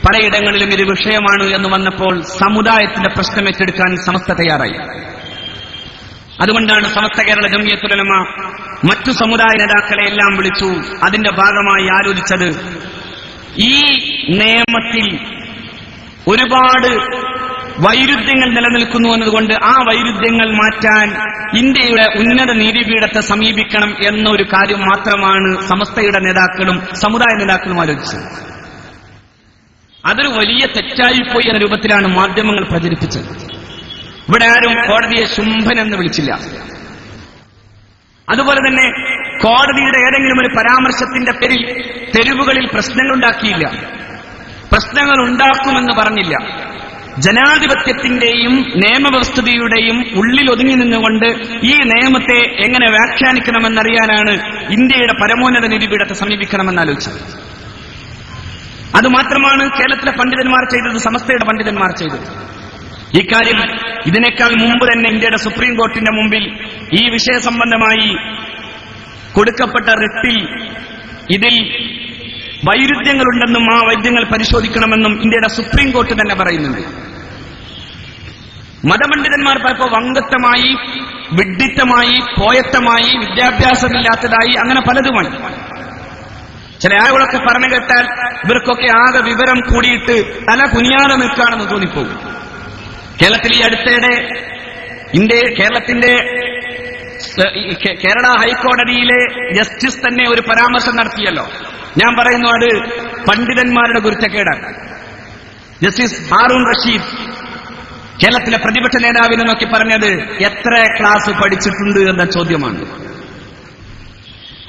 Speaker 1: പലയിടങ്ങളിലും ഇത് വിഷയമാണ് എന്ന് വന്നപ്പോൾ സമുദായത്തിന്റെ പ്രശ്നം ഏറ്റെടുക്കാൻ സമസ്ത തയ്യാറായി. അതുകൊണ്ടാണ് സമസ്ത കേരള ജംഇയ്യത്തുൽ ഉലമ മറ്റു സമുദായ നേതാക്കളെ എല്ലാം വിളിച്ചു. അതിന്റെ ഭാഗമായി ആലോചിച്ചത്, ഈ നിയമത്തിൽ ഒരുപാട് വൈരുദ്ധ്യങ്ങൾ നിലനിൽക്കുന്നു എന്നതുകൊണ്ട് ആ വൈരുദ്ധ്യങ്ങൾ മാറ്റാൻ ഇന്ത്യയുടെ ഉന്നത നീതിപീഠത്തെ സമീപിക്കണം എന്നൊരു കാര്യം മാത്രമാണ് സമസ്തയുടെ നേതാക്കളും സമുദായ നേതാക്കളും ആലോചിച്ചത്. അതൊരു വലിയ തെറ്റായിപ്പോയി എന്ന രൂപത്തിലാണ് മാധ്യമങ്ങൾ പ്രചരിപ്പിച്ചത്. ഇവിടെ ആരും കോടതിയെ ശുംഭൻ എന്ന് വിളിച്ചില്ല. അതുപോലെ തന്നെ കോടതിയുടെ ഏതെങ്കിലും ഒരു പരാമർശത്തിന്റെ പേരിൽ തെരുവുകളിൽ പ്രശ്നങ്ങളുണ്ടാക്കിയില്ല, പ്രശ്നങ്ങൾ ഉണ്ടാക്കുമെന്ന് പറഞ്ഞില്ല. ജനാധിപത്യത്തിന്റെയും നിയമവ്യവസ്ഥയുടെയും ഉള്ളിൽ ഒതുങ്ങി നിന്നുകൊണ്ട് ഈ നിയമത്തെ എങ്ങനെ വ്യാഖ്യാനിക്കണമെന്നറിയാനാണ് ഇന്ത്യയുടെ പരമോന്നത നീതിപീഠത്തെ സമീപിക്കണമെന്നാലോചിച്ചത്. അതുമാത്രമാണ് കേരളത്തിലെ പണ്ഡിതന്മാർ ചെയ്തത്, സമസ്തയുടെ പണ്ഡിതന്മാർ ചെയ്തത്. ഇക്കാര്യം ഇതിനേക്കാൾ മുമ്പ് തന്നെ ഇന്ത്യയുടെ സുപ്രീം കോർട്ടിന്റെ മുമ്പിൽ ഈ വിഷയ സംബന്ധമായി കൊടുക്കപ്പെട്ട റിട്ടിൽ ഇതിൽ വൈരുദ്ധ്യങ്ങളുണ്ടെന്നും ആ വൈരുദ്ധ്യങ്ങൾ പരിശോധിക്കണമെന്നും ഇന്ത്യയുടെ സുപ്രീം കോർട്ട് തന്നെ പറയുന്നുണ്ട്. മതപണ്ഡിതന്മാർ പലപ്പോൾ വങ്കത്വമായി, വിഡ്ഢിത്തമായി, പോയത്തമായി, വിദ്യാഭ്യാസമില്ലാത്തതായി, അങ്ങനെ പലതുമായി. ചില ആളുകളൊക്കെ പറഞ്ഞു കേട്ടാൽ ഇവർക്കൊക്കെ ആകെ വിവരം കൂടിയിട്ട് തല കുനിയാതെ നിൽക്കുകയാണെന്ന് തോന്നിപ്പോകും. കേരളത്തിൽ ഈ അടുത്തിടെ കേരള ഹൈക്കോടതിയിലെ ജസ്റ്റിസ് തന്നെ ഒരു പരാമർശം നടത്തിയല്ലോ. ഞാൻ പറയുന്നു, അത് പണ്ഡിതന്മാരുടെ ഗുരുത്തക്കേടാണ്. ജസ്റ്റിസ് ഹാറൂൺ റഷീദ് കേരളത്തിലെ പ്രതിപക്ഷ നേതാവിനെ നോക്കി പറഞ്ഞത് എത്ര ക്ലാസ് പഠിച്ചിട്ടുണ്ട് എന്ന ചോദ്യമാണ്.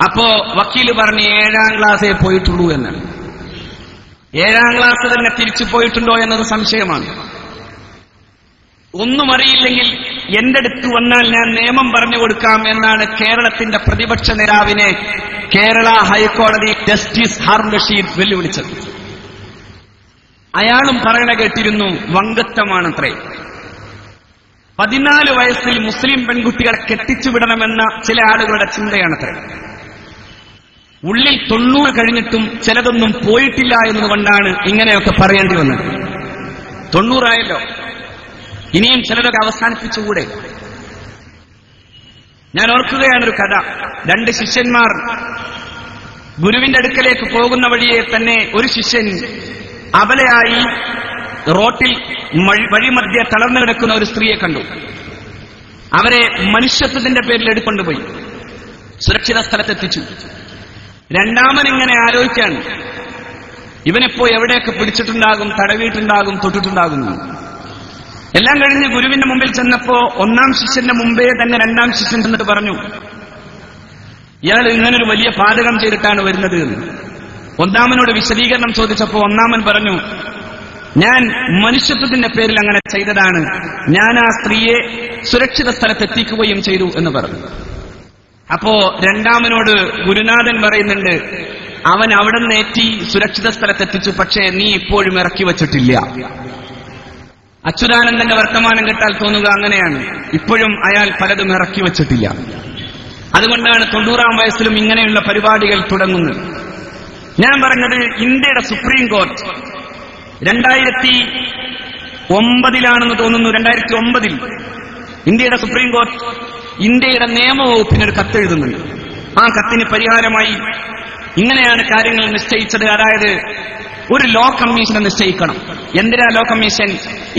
Speaker 1: അപ്പോ വക്കീല് പറഞ്ഞ് 7ാം ക്ലാസ്സേ പോയിട്ടുള്ളൂ എന്നാണ്. 7ാം ക്ലാസ് തന്നെ തിരിച്ചു പോയിട്ടുണ്ടോ എന്നത് സംശയമാണ്. ഒന്നും അറിയില്ലെങ്കിൽ എന്റെ അടുത്ത് വന്നാൽ ഞാൻ നിയമം പറഞ്ഞു കൊടുക്കാം എന്നാണ് കേരളത്തിന്റെ പ്രതിപക്ഷ നേതാവിനെ കേരള ഹൈക്കോടതി ജസ്റ്റിസ് ഹാറൂൺ റഷീദ് വെല്ലുവിളിച്ചത്. അയാളും പറയണ കേട്ടിരുന്നു, വങ്കത്വമാണത്രേ. 14 വയസ്സിൽ മുസ്ലിം പെൺകുട്ടികളെ കെട്ടിച്ചുവിടണമെന്ന ചില ആളുകളുടെ ചിന്തയാണത്രേ. ഉള്ളിൽ 90 കഴിഞ്ഞിട്ടും ചിലതൊന്നും പോയിട്ടില്ല എന്നതുകൊണ്ടാണ് ഇങ്ങനെയൊക്കെ പറയേണ്ടി വന്നത്. 90 ആയല്ലോ, ഇനിയും ചിലതൊക്കെ അവസാനിപ്പിച്ചുകൂടെ? ഞാൻ ഓർക്കുകയാണൊരു കഥ. 2 ശിഷ്യന്മാർ ഗുരുവിന്റെ അടുക്കലേക്ക് പോകുന്ന വഴിയെ തന്നെ ഒരു ശിഷ്യൻ അബലയായി റോട്ടിൽ വഴിമധ്യേ തളർന്നു കിടക്കുന്ന ഒരു സ്ത്രീയെ കണ്ടു. അവരെ മനുഷ്യത്വത്തിന്റെ പേരിൽ എടുക്കൊണ്ടുപോയി സുരക്ഷിത സ്ഥലത്തെത്തിച്ചു. രണ്ടാമൻ ഇങ്ങനെ ആലോചിക്കാൻ, ഇവനെപ്പോ എവിടെയൊക്കെ പിടിച്ചിട്ടുണ്ടാകും, തടവിയിട്ടുണ്ടാകും, തൊട്ടിട്ടുണ്ടാകും. എല്ലാം കഴിഞ്ഞ് ഗുരുവിന്റെ മുമ്പിൽ ചെന്നപ്പോ 1-ാം ശിഷ്യന്റെ മുമ്പേ തന്നെ 2-ാം ശിഷ്യൻ ചെന്നിട്ട് പറഞ്ഞു, ഇയാൾ ഇങ്ങനൊരു വലിയ പാതകം ചെയ്തിട്ടാണ് വരുന്നത് എന്ന്. 1-ാമനോട് വിശദീകരണം ചോദിച്ചപ്പോ 1-ാമൻ പറഞ്ഞു, ഞാൻ മനുഷ്യത്വത്തിന്റെ പേരിൽ അങ്ങനെ ചെയ്തതാണ്, ഞാൻ ആ സ്ത്രീയെ സുരക്ഷിത സ്ഥലത്തെത്തിക്കുകയും ചെയ്തു എന്ന് പറഞ്ഞു. അപ്പോ 2-ാമനോട് ഗുരുനാഥൻ പറയുന്നുണ്ട്, അവൻ അവിടെ നിന്ന് ഏറ്റി സുരക്ഷിത സ്ഥലത്തെത്തിച്ചു, പക്ഷേ നീ ഇപ്പോഴും ഇറക്കി വച്ചിട്ടില്ല. അച്യുതാനന്ദന്റെ വർത്തമാനം കേട്ടാൽ തോന്നുക അങ്ങനെയാണ്, ഇപ്പോഴും അയാൾ പലതും ഇറക്കി വച്ചിട്ടില്ല. അതുകൊണ്ടാണ് 90-ാം വയസ്സിലും ഇങ്ങനെയുള്ള പരിപാടികൾ തുടങ്ങുന്നത്. ഞാൻ പറഞ്ഞത്, ഇന്ത്യയുടെ സുപ്രീം കോർട്ട് 2009 തോന്നുന്നു, 2009 ഇന്ത്യയുടെ സുപ്രീം കോർട്ട് ഇന്ത്യയുടെ നിയമവകുപ്പിനൊരു കത്തെഴുതുന്നുണ്ട്. ആ കത്തിന് പരിഹാരമായി ഇങ്ങനെയാണ് കാര്യങ്ങൾ നിശ്ചയിച്ചത്. അതായത് ഒരു ലോ കമ്മീഷനെ നിശ്ചയിക്കണം. എന്തിനാ ലോ കമ്മീഷൻ?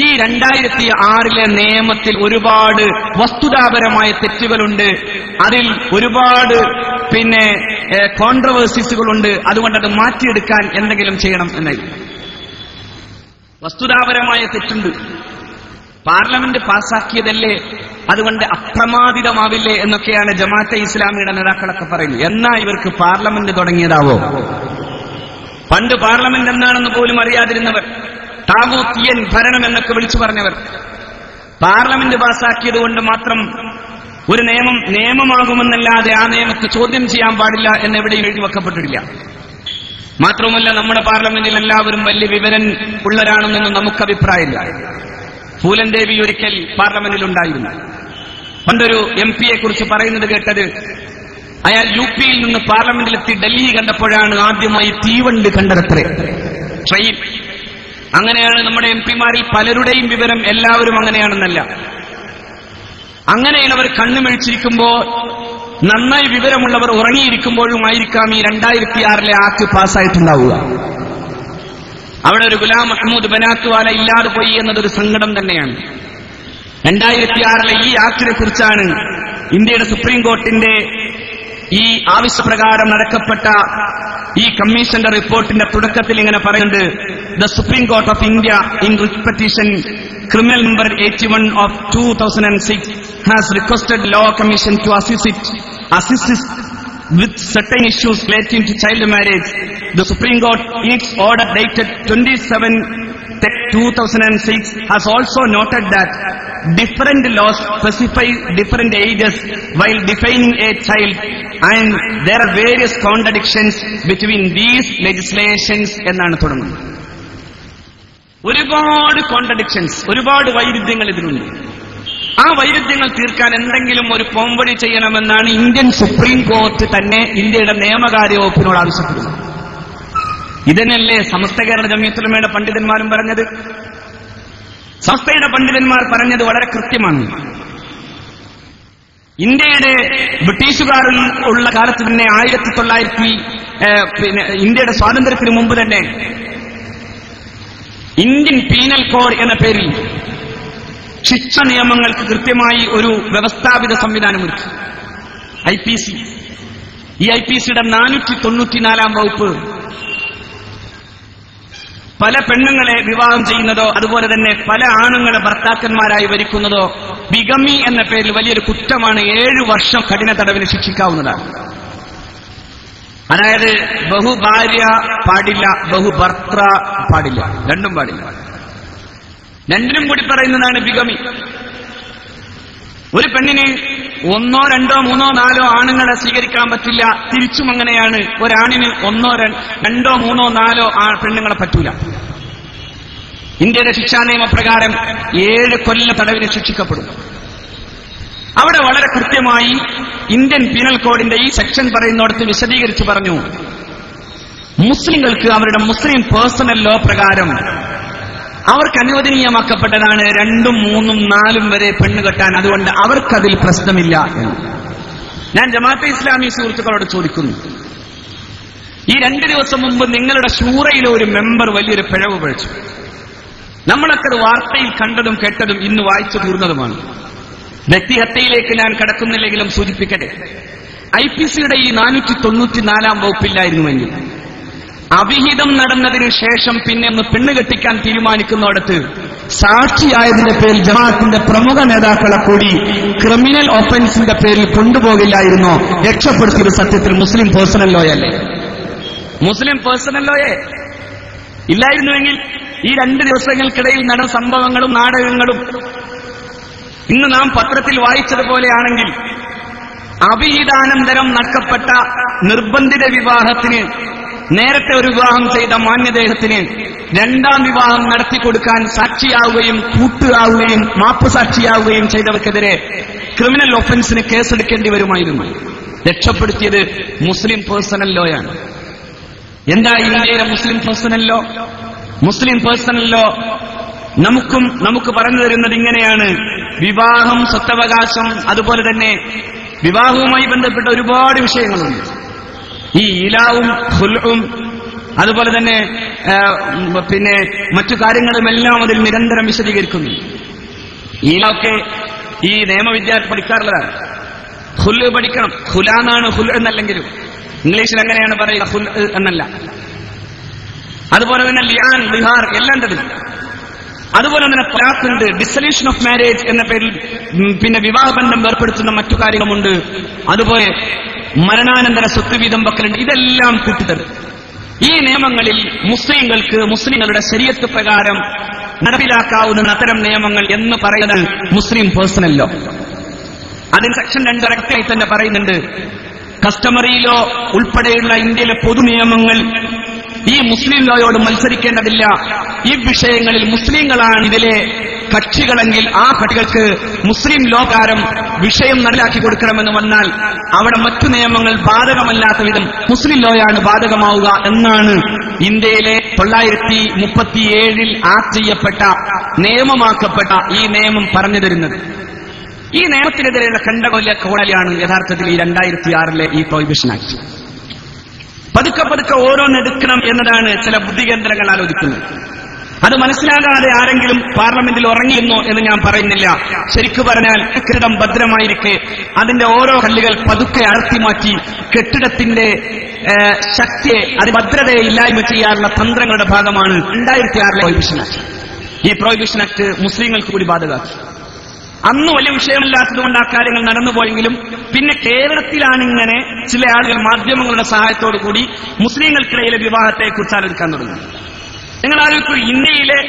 Speaker 1: ഈ 2006 നിയമത്തിൽ ഒരുപാട് വസ്തുതാപരമായ തെറ്റുകളുണ്ട്, അതിൽ ഒരുപാട് കോൺട്രവേഴ്സീസുകളുണ്ട്, അതുകൊണ്ട് അത് മാറ്റിയെടുക്കാൻ എന്തെങ്കിലും ചെയ്യണം എന്നായിരുന്നു. വസ്തുതാപരമായ തെറ്റുണ്ട്, പാർലമെന്റ് പാസാക്കിയതല്ലേ, അതുകൊണ്ട് അപ്രമാദിതമാവില്ലേ എന്നൊക്കെയാണ് ജമാഅത്തെ ഇസ്ലാമിയുടെ നേതാക്കളൊക്കെ പറയുന്നത്. എന്നാ ഇവർക്ക് പാർലമെന്റ് തുടങ്ങിയതാവോ? പണ്ട് പാർലമെന്റ് എന്താണെന്ന് പോലും അറിയാതിരുന്നവർ, താകൂത്തിയൻ ഭരണം എന്നൊക്കെ വിളിച്ചു പറഞ്ഞവർ, പാർലമെന്റ് പാസാക്കിയത് കൊണ്ട് മാത്രം ഒരു നിയമം നിയമമാകുമെന്നല്ലാതെ ആ നിയമത്തെ ചോദ്യം ചെയ്യാൻ പാടില്ല എന്നെവിടെയും എഴുതി വെക്കപ്പെട്ടിട്ടില്ല. മാത്രവുമല്ല, നമ്മുടെ പാർലമെന്റിൽ എല്ലാവരും വലിയ വിവരം ഉള്ളവരാണെന്നൊന്നും നമുക്ക് അഭിപ്രായമില്ല. ഫൂലൻ ദേവി ഒരിക്കൽ പാർലമെന്റിലുണ്ടായിരുന്നു. പണ്ടൊരു MP കുറിച്ച് പറയുന്നത് കേട്ടത്, അയാൾ UP യിൽ നിന്ന് പാർലമെന്റിലെത്തി ഡൽഹി കണ്ടപ്പോഴാണ് ആദ്യമായി തീവണ്ടി കണ്ടതത്രേ, ട്രെയിൻ. അങ്ങനെയാണ് നമ്മുടെ MP-മാരിൽ പലരുടെയും വിവരം, എല്ലാവരും അങ്ങനെയാണെന്നല്ല. അങ്ങനെയുള്ളവർ കണ്ണുമിഴിച്ചിരിക്കുമ്പോ, നന്നായി വിവരമുള്ളവർ ഉറങ്ങിയിരിക്കുമ്പോഴുമായിരിക്കാം ഈ 2006 ആക്ട് പാസ്സായിട്ടുണ്ടാവുക. അവിടെ ഒരു ഗുലാം മഹ്മൂദ് ബനാത്വാല ഇല്ലാതെ പോയി എന്നതൊരു സങ്കടം തന്നെയാണ്. 2006 ഈ ആക്ടിനെ കുറിച്ചാണ് ഇന്ത്യയുടെ സുപ്രീം കോർട്ടിന്റെ ഈ ആവശ്യപ്രകാരം നടക്കപ്പെട്ട ഈ കമ്മീഷന്റെ റിപ്പോർട്ടിന്റെ തുടക്കത്തിൽ ഇങ്ങനെ പറയുന്നുണ്ട്, the supreme court of India in writ petition criminal number 81 of 2006 has requested law commission to assist with certain issues relating to child marriage. The Supreme Court in its order dated 27/2006 has also noted that different laws specify different ages while defining a child, and there are various contradictions between these legislations എന്നാണ് തുടങ്ങുന്നത്. ഒരുപാട് contradictions, ഒരുപാട് വൈരുദ്ധ്യങ്ങൾ ഇതിനുണ്ട്. ആ വൈരുദ്ധ്യങ്ങൾ തീർക്കാൻ എന്തെങ്കിലും ഒരു പോംവഴി ചെയ്യണമെന്നാണ് ഇന്ത്യൻ സുപ്രീം കോർട്ട് തന്നെ ഇന്ത്യയുടെ നിയമകാര്യ വകുപ്പിനോട് ആവശ്യപ്പെടുന്നത്. ഇതിനല്ലേ സമസ്ത കേരള ജമിയത്തുൽ ഉലമയുടെ പണ്ഡിതന്മാരും പറഞ്ഞത്? സമസ്തയുടെ പണ്ഡിതന്മാർ പറഞ്ഞത് വളരെ കൃത്യമാണ്. ഇന്ത്യയുടെ ബ്രിട്ടീഷുകാർ ഉള്ള കാലത്ത് തന്നെ 1900 ഇന്ത്യയുടെ സ്വാതന്ത്ര്യത്തിന് മുമ്പ് തന്നെ ഇന്ത്യൻ പീനൽ കോഡ് എന്ന പേരിൽ ശിക്ഷ നിയമങ്ങൾക്ക് കൃത്യമായി ഒരു വ്യവസ്ഥാപിത സംവിധാനമൊരുക്കി. IPC. ഈ IPCയുടെ 494 വകുപ്പ് പല പെണ്ണുങ്ങളെ വിവാഹം ചെയ്യുന്നതോ അതുപോലെ തന്നെ പല ആണുങ്ങളെ ഭർത്താക്കന്മാരായി വരിക്കുന്നതോ ബിഗമി എന്ന പേരിൽ വലിയൊരു കുറ്റമാണ്. 7 വർഷം കഠിന തടവിന് ശിക്ഷിക്കാവുന്നതാണ്. അതായത് ബഹുഭാര്യ പാടില്ല, ബഹുഭർത്തൃ പാടില്ല, രണ്ടും പാടില്ല. രണ്ടിനും കൂടി പറയുന്നതാണ് ബിഗമി. ഒരു പെണ്ണിന് 1, 2, 3, 4 ആണുങ്ങളെ സ്വീകരിക്കാൻ പറ്റില്ല. തിരിച്ചും അങ്ങനെയാണ്, ഒരാണിന് 1, 2, 3, 4 പെണ്ണുങ്ങളെ പറ്റൂല. ഇന്ത്യയുടെ ശിക്ഷാ നിയമപ്രകാരം 7 കൊല്ലം തടവിന് ശിക്ഷിക്കപ്പെടും. അവിടെ വളരെ കൃത്യമായി ഇന്ത്യൻ പീനൽ കോഡിന്റെ ഈ സെക്ഷൻ പറയുന്നിടത്ത് വിശദീകരിച്ചു പറഞ്ഞു, മുസ്ലിങ്ങൾക്ക് അവരുടെ മുസ്ലിം പേഴ്സണൽ ലോ പ്രകാരം അവർക്ക് അനുവദനീയമാക്കപ്പെട്ടതാണ് 2, 3, 4 വരെ പെണ്ണ് കെട്ടാൻ. അതുകൊണ്ട് അവർക്കതിൽ പ്രശ്നമില്ല എന്ന്. ഞാൻ ജമാഅത്തെ ഇസ്ലാമി സുഹൃത്തുക്കളോട് ചോദിക്കുന്നു, ഈ 2 ദിവസം മുമ്പ് നിങ്ങളുടെ ശൂറയിലെ ഒരു മെമ്പർ വലിയൊരു പിഴവ് പഴിച്ചു. നമ്മളൊക്കെ അത് വാർത്തയിൽ കണ്ടതും കേട്ടതും ഇന്ന് വായിച്ചു തീർന്നതുമാണ്. വ്യക്തിഹത്യയിലേക്ക് ഞാൻ കടക്കുന്നില്ലെങ്കിലും സൂചിപ്പിക്കട്ടെ, IPCയുടെ ഈ 494 വകുപ്പില്ലായിരുന്നുവെങ്കിൽ അവിഹിതം നടന്നതിന് ശേഷം പിന്നെ ഒന്ന് പെണ്ണ് കെട്ടിക്കാൻ തീരുമാനിക്കുന്നിടത്ത് സാക്ഷിയായതിന്റെ പേരിൽ ജമാഅത്തിന്റെ പ്രമുഖ നേതാക്കളെ കൂടി ക്രിമിനൽ ഒഫൻസിന്റെ പേരിൽ കൊണ്ടുപോകില്ലായിരുന്നോ? രക്ഷപ്പെടുത്തിയത് സത്യത്തിൽ മുസ്ലിം പേഴ്സണൽ ലോ അല്ലേ? മുസ്ലിം പേഴ്സണൽ ലോയെ ഇല്ലായിരുന്നുവെങ്കിൽ ഈ 2 ദിവസങ്ങൾക്കിടയിൽ നടന്ന സംഭവങ്ങളും നാടകങ്ങളും ഇന്ന് നാം പത്രത്തിൽ വായിച്ചതുപോലെയാണെങ്കിൽ അവിഹിതാനന്തരം നടക്കപ്പെട്ട നിർബന്ധിത വിവാഹത്തിന് നേരത്തെ ഒരു വിവാഹം ചെയ്ത മാന്യദേഹത്തിന് 2ാം വിവാഹം നടത്തിക്കൊടുക്കാൻ സാക്ഷിയാവുകയും കൂട്ടുകാവുകയും മാപ്പ് സാക്ഷിയാവുകയും ചെയ്തവർക്കെതിരെ ക്രിമിനൽ ഒഫൻസിന് കേസെടുക്കേണ്ടി വരുമായിരുന്നു. രക്ഷപ്പെടുത്തിയത് മുസ്ലിം പേഴ്സണൽ ലോയാണ്. എന്താ ഇന്ത്യയിലെ മുസ്ലിം പേഴ്സണൽ ലോ? മുസ്ലിം പേഴ്സണൽ ലോ നമുക്ക് പറഞ്ഞു തരുന്നത് ഇങ്ങനെയാണ്: വിവാഹം, സ്വത്തവകാശം, അതുപോലെ തന്നെ വിവാഹവുമായി ബന്ധപ്പെട്ട ഒരുപാട് വിഷയങ്ങളുണ്ട്. ഈ ഇലാവും ഖുൽഉം അതുപോലെ തന്നെ പിന്നെ മറ്റു കാര്യങ്ങളുമെല്ലാം അതിൽ നിരന്തരം വിശദീകരിക്കുന്നു. ഇലാവൊക്കെ ഈ നിയമവിദ്യാർത്ഥി പഠിക്കാറുള്ളതാണ്. ഖുൽ പഠിക്കണം. ഖുലാന്നാണ് ഖുൽ എന്നല്ലെങ്കിലും ഇംഗ്ലീഷിൽ അങ്ങനെയാണ് പറയുക, ഖുൽ എന്നല്ല. അതുപോലെ തന്നെ ലിആൻ, ലിഹാർ എല്ലാം ഉണ്ട്. അതുപോലെ തന്നെ തലാഖ് ഉണ്ട്, ഡിസൊല്യൂഷൻ ഓഫ് മാരേജ് എന്ന പേരിൽ പിന്നെ വിവാഹബന്ധം ഏർപ്പെടുത്തുന്ന മറ്റു കാര്യങ്ങളുമുണ്ട്. അതുപോലെ മരണാനന്തര സ്വത്ത് വീതം വെക്കലുണ്ട്. ഇതെല്ലാം കൂട്ടിത്തരും. ഈ നിയമങ്ങളിൽ മുസ്ലിങ്ങളുടെ ശരീഅത്ത് പ്രകാരം നടപ്പിലാക്കാവുന്ന അത്തരം നിയമങ്ങൾ എന്ന് പറയുന്നത് മുസ്ലിം പേഴ്സണൽ ലോ. അതിന് സെക്ഷൻ 2 കറക്റ്റായി തന്നെ പറയുന്നുണ്ട്. കസ്റ്റമറി ലോ ഉൾപ്പെടെയുള്ള ഇന്ത്യയിലെ പൊതു നിയമങ്ങൾ ഈ മുസ്ലിം ലോയോട് മത്സരിക്കേണ്ടതില്ല. ഈ വിഷയങ്ങളിൽ മുസ്ലിങ്ങളാണ് ഇതിലെ കക്ഷികളെങ്കിൽ ആ കക്ഷികൾക്ക് മുസ്ലിം ലോ പ്രകാരം വിഷയം നടപ്പിലാക്കി കൊടുക്കണമെന്ന് വന്നാൽ അവിടെ മറ്റു നിയമങ്ങൾ ബാധകമല്ലാത്ത വിധം മുസ്ലിം ലോയാണ് ബാധകമാവുക എന്നാണ് ഇന്ത്യയിലെ 937 ആക്ട് ചെയ്യപ്പെട്ട നിയമമാക്കപ്പെട്ട ഈ നിയമം പറഞ്ഞു തരുന്നത്. ഈ നിയമത്തിനെതിരെയുള്ള കണ്ടകൊല്ല കോടതിയാണ് യഥാർത്ഥത്തിൽ ഈ 2006 ഈ പ്രൊഹിബിഷൻ ആക്ട്. പതുക്കെ ഓരോന്നെടുക്കണം എന്നതാണ് ചില ബുദ്ധികേന്ദ്രങ്ങൾ ആലോചിക്കുന്നത്. അത് മനസ്സിലാകാതെ ആരെങ്കിലും പാർലമെന്റിൽ ഉറങ്ങിയെന്നോ എന്ന് ഞാൻ പറയുന്നില്ല. ശരിക്കു പറഞ്ഞാൽ കെട്ടിടം ഭദ്രമായിരിക്കെ അതിന്റെ ഓരോ കല്ലുകൾ പതുക്കെ അടർത്തിമാറ്റി കെട്ടിടത്തിന്റെ ശക്തിയെ, അത് ഭദ്രതയെ ഇല്ലായ്മ ചെയ്യാനുള്ള തന്ത്രങ്ങളുടെ ഭാഗമാണ് 2006 പ്രൊഹിബിഷൻ ആക്ട്. ഈ പ്രൊഹിബിഷൻ ആക്ട് മുസ്ലിങ്ങൾക്ക് കൂടി ബാധകമാക്കി. അന്ന് വലിയ വിഷയമില്ലാത്തതുകൊണ്ട് ആ കാര്യങ്ങൾ നടന്നുപോയെങ്കിലും പിന്നെ കേരളത്തിലാണ് ഇങ്ങനെ ചില ആളുകൾ മാധ്യമങ്ങളുടെ സഹായത്തോടു കൂടി മുസ്ലിങ്ങൾക്കിടയിലെ വിവാഹത്തെക്കുറിച്ച് ആലോചിക്കാൻ തുടങ്ങി. നിങ്ങൾ ആലോചിക്കൂ, ഇന്ത്യയിലെ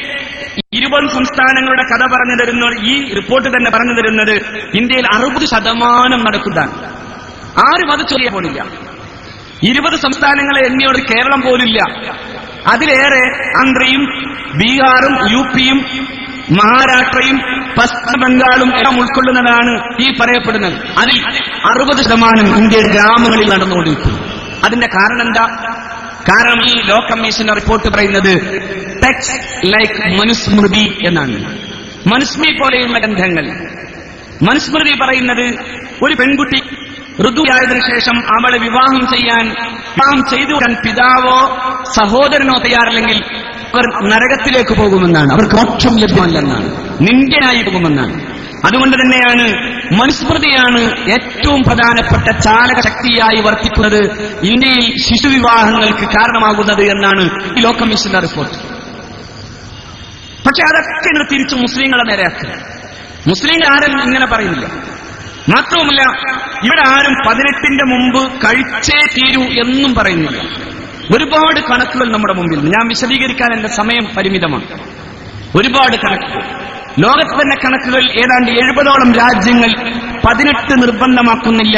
Speaker 1: 20 സംസ്ഥാനങ്ങളുടെ കഥ പറഞ്ഞു തരുന്ന ഈ റിപ്പോർട്ട് തന്നെ പറഞ്ഞു തരുന്നത് ഇന്ത്യയിൽ 60% നടക്കുന്നതാണ്. ആരും അത് ചൊല്ലിയ പോലില്ല. 20 സംസ്ഥാനങ്ങളെ എണ്ണിയോട് കേരളം പോലില്ല. അതിലേറെ ആന്ധ്രയും ബീഹാറും UPയും മഹാരാഷ്ട്രയും പശ്ചിമ ബംഗാളും എല്ലാം ഉൾക്കൊള്ളുന്നതാണ് ഈ പറയപ്പെടുന്നത്. അതിൽ 60% ഇന്ത്യയുടെ ഗ്രാമങ്ങളിൽ നടന്നുകൊണ്ടിരിക്കുന്നു. അതിന്റെ കാരണം എന്താ? കാരണം ഈ ലോ കമ്മീഷന്റെ റിപ്പോർട്ട് പറയുന്നത് ടെക്സ്റ്റ് ലൈക്ക് മനുസ്മൃതി എന്നാണ്. മനുസ്മൃതി പോലെയുള്ള ഗ്രന്ഥങ്ങൾ. മനുസ്മൃതി പറയുന്നത് ഒരു പെൺകുട്ടി ഋതുവായതിനു ശേഷം അവളെ വിവാഹം ചെയ്തു കൊടുക്കാൻ പിതാവോ സഹോദരനോ തയ്യാറല്ലെങ്കിൽ അവർ നരകത്തിലേക്ക് പോകുമെന്നാണ്. അവർക്ക് മോക്ഷം ലഭ്യമല്ലെന്നാണ്, നിന്ദ്യനായി പോകുമെന്നാണ്. അതുകൊണ്ട് തന്നെയാണ് മനുസ്മൃതിയാണ് ഏറ്റവും പ്രധാനപ്പെട്ട ചാലക ശക്തിയായി വർത്തിക്കുന്നത്, ഇന്ത്യയിൽ ശിശുവിവാഹങ്ങൾക്ക് കാരണമാകുന്നത് എന്നാണ് ഈ ലോ കമ്മീഷന്റെ റിപ്പോർട്ട്. പക്ഷെ അതൊക്കെ തിരിച്ചു മുസ്ലിങ്ങളെ നേരെയാക്കുക. മുസ്ലിങ്ങൾ ആരും ഇങ്ങനെ പറയുന്നില്ല. മാത്രവുമല്ല, ഇവിടെ ആരും 18ന്റെ മുമ്പ് കഴിച്ചേ തീരൂ എന്നും പറയുന്നില്ല. ഒരുപാട് കണക്കുകൾ നമ്മുടെ മുമ്പിൽ. ഞാൻ വിശദീകരിക്കാൻ എന്റെ സമയം പരിമിതമാണ്. ഒരുപാട് കണക്കുകൾ, ലോകത്ത് തന്നെ കണക്കുകൾ. ഏതാണ്ട് 70ഓളം രാജ്യങ്ങൾ 18 നിർബന്ധമാക്കുന്നില്ല.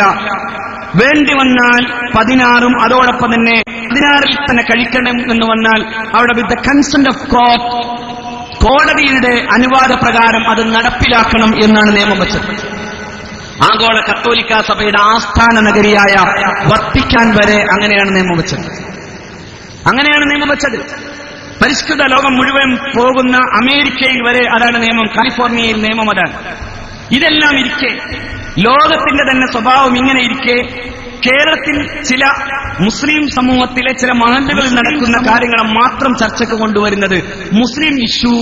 Speaker 1: വേണ്ടി വന്നാൽ 16ഉം അതോടൊപ്പം തന്നെ 16ൽ തന്നെ കഴിക്കണം എന്ന് വന്നാൽ അവിടെ with the consent of court, കോടതിയുടെ അനുവാദ പ്രകാരം അത് നടപ്പിലാക്കണം എന്നാണ് നിയമം വെച്ചത്. ആഗോള കത്തോലിക്ക സഭയുടെ ആസ്ഥാന നഗരിയായ വത്തിക്കാൻ വരെ അങ്ങനെയാണ് നിയമം വെച്ചത്. പരിഷ്കൃത ലോകം മുഴുവൻ പോകുന്ന അമേരിക്കയിൽ വരെ അതാണ് നിയമം. കാലിഫോർണിയയിൽ നിയമം അതാണ്. ഇതെല്ലാം ഇരിക്കെ ലോകത്തിന്റെ തന്നെ സ്വഭാവം ഇങ്ങനെ ഇരിക്കെ കേരളത്തിൽ ചില മുസ്ലിം സമൂഹത്തിലെ ചില മഹല്ലുകളിൽ നടക്കുന്ന കാര്യങ്ങളെ മാത്രം ചർച്ചയ്ക്ക് കൊണ്ടുവരുന്നത് മുസ്ലിം ഇഷ്യൂ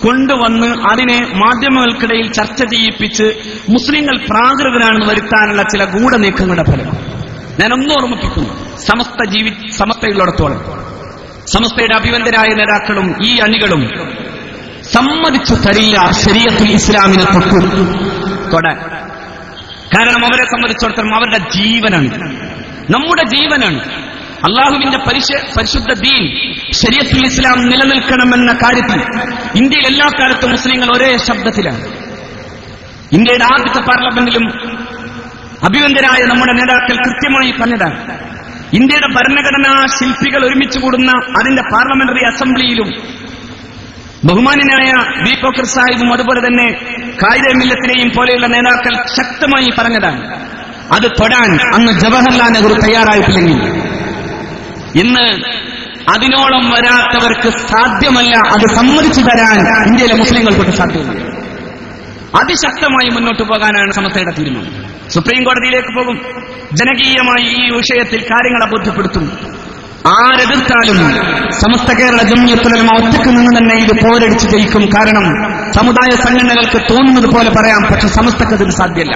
Speaker 1: കൊണ്ടുവന്ന് അതിനെ മാധ്യമങ്ങൾക്കിടയിൽ ചർച്ച ചെയ്യിപ്പിച്ച് മുസ്ലിങ്ങൾ പ്രാകൃതരാണെന്ന് വരുത്താനുള്ള ചില ഗൂഢനീക്കങ്ങളുടെ ഫലമാണ്. ഞാനൊന്നും ഓർമ്മിപ്പിക്കുന്നു, സമസ്തയുള്ളിടത്തോളം സമസ്തയുടെ അഭിവന്ദരായ നേതാക്കളും ഈ അണികളും സമ്മതിച്ചു തരില്ല ശരീഅത്തുൽ ഇസ്ലാമിനെ തൊടാൻ. കാരണം അവരെ സംബന്ധിച്ചിടത്തോളം അവരുടെ ജീവനാണ്, നമ്മുടെ ജീവനാണ്. അള്ളാഹുവിന്റെ പരിശുദ്ധ ദീൻ ശരീഅത്തുൽ ഇസ്ലാം നിലനിൽക്കണമെന്ന കാര്യത്തിൽ ഇന്ത്യയിൽ എല്ലാ കാലത്തും മുസ്ലിങ്ങൾ ഒരേ ശബ്ദത്തിലാണ്. ഇന്ത്യയുടെ ആദ്യത്തെ പാർലമെന്റിലും അഭിവന്ദരായ നമ്മുടെ നേതാക്കൾ കൃത്യമായി പറഞ്ഞതാണ്. ഇന്ത്യയുടെ ഭരണഘടനാ ശില്പികൾ ഒരുമിച്ച് കൂടുന്ന അതിന്റെ പാർലമെന്ററി അസംബ്ലിയിലും ബഹുമാന്യനായ ബീപോക്കർ സാഹിബും അതുപോലെ തന്നെ ഖായിദെ മില്ലത്തിനെയും പോലെയുള്ള നേതാക്കൾ ശക്തമായി പറഞ്ഞതാണ്. അത് തൊടാൻ അന്ന് ജവഹർലാൽ നെഹ്റു തയ്യാറായിട്ടില്ലെങ്കിൽ ഇന്ന് അതിനോളം വരാത്തവർക്ക് സാധ്യമല്ല, അത് സമ്മതിച്ചു തരാൻ ഇന്ത്യയിലെ മുസ്ലിങ്ങൾക്കൊട്ട് സാധ്യമല്ല. അതിശക്തമായി മുന്നോട്ട് പോകാനാണ് സമസ്തയുടെ തീരുമാനം. സുപ്രീം കോടതിയിലേക്ക് പോകും, ജനകീയമായി ഈ വിഷയത്തിൽ കാര്യങ്ങളെ ബോധ്യപ്പെടുത്തും. ആരെതിർത്താലും സമസ്ത കേരള ജംഇയ്യത്തുൽ ഉലമ ഒറ്റക്ക് നിന്ന് തന്നെ ഇത് പോരടിച്ച് ജയിക്കും. കാരണം സമുദായ സംഘടനകൾക്ക് തോന്നുന്നത് പോലെ പറയാം, പക്ഷെ സമസ്തക്കതിന് സാധ്യമല്ല.